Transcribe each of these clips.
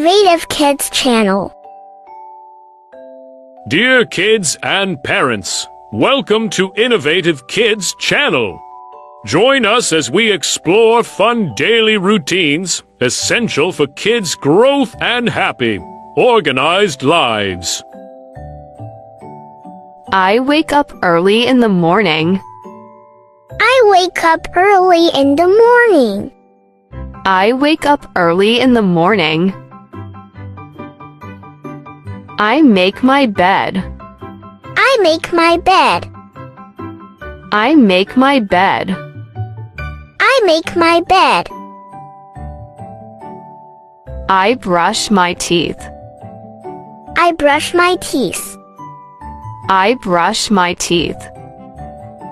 Innovative Kids channel. Dear kids and parents, welcome to Innovative Kids channel. Join us as we explore fun daily routines essential for kids' growth and happy, organized lives. I wake up early in the morning. I wake up early in the morning. I wake up early in the morning. I make my bed. I make my bed. I make my bed. I make my bed. I brush my teeth. I brush my teeth. I brush my teeth.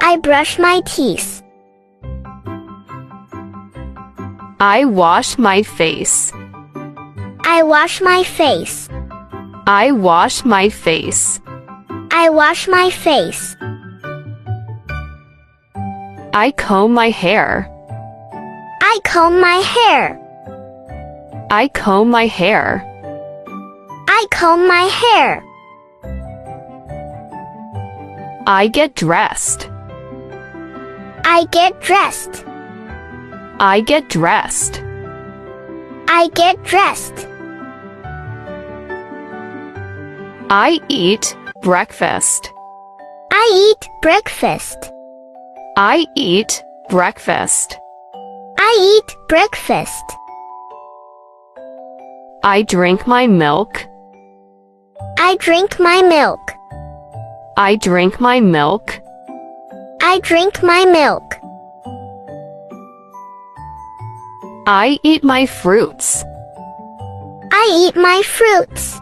I brush my teeth. I wash my face. I wash my face. I wash my face. I wash my face. I comb my hair. I comb my hair. I comb my hair. I comb my hair. I get dressed. I get dressed. I get dressed. I get dressed. I eat breakfast. I eat breakfast. I eat breakfast. I eat breakfast. I drink my milk. I drink my milk. I drink my milk. I drink my milk. I eat my fruits. I eat my fruits.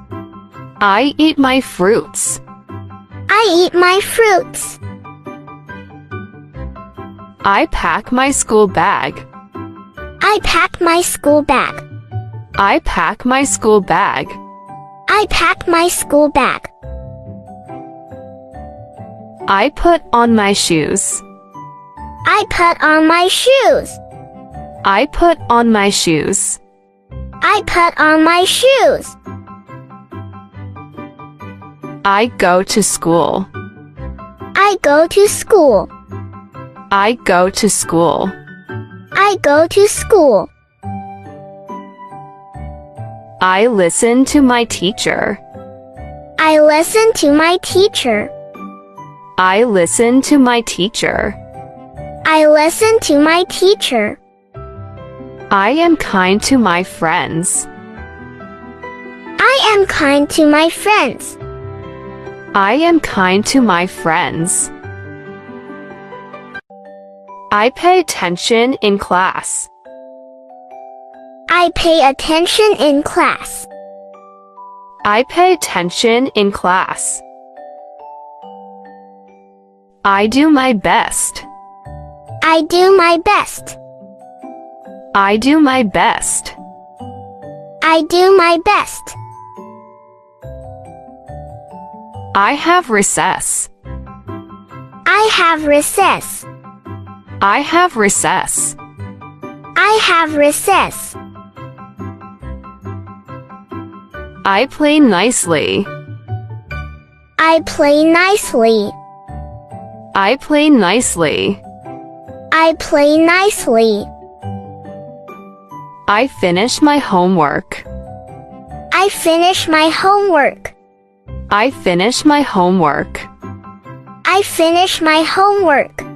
I eat my fruits. I eat my fruits. I pack my school bag. I pack my school bag. I pack my school bag. I pack my school bag. I put on my shoes. I put on my shoes. I put on my shoes. I put on my shoes. I go to school. I go to school. I go to school. I go to school. I listen to my teacher. I listen to my teacher. I listen to my teacher. I listen to my teacher. I am kind to my friends. I am kind to my friends. I am kind to my friends. I pay attention in class. I pay attention in class. I pay attention in class. I do my best. I do my best. I do my best. I do my best. I have recess. I have recess. I have recess. I have recess. I play nicely. I play nicely. I play nicely. I play nicely. I finish my homework. I finish my homework. I finish my homework. I finish my homework.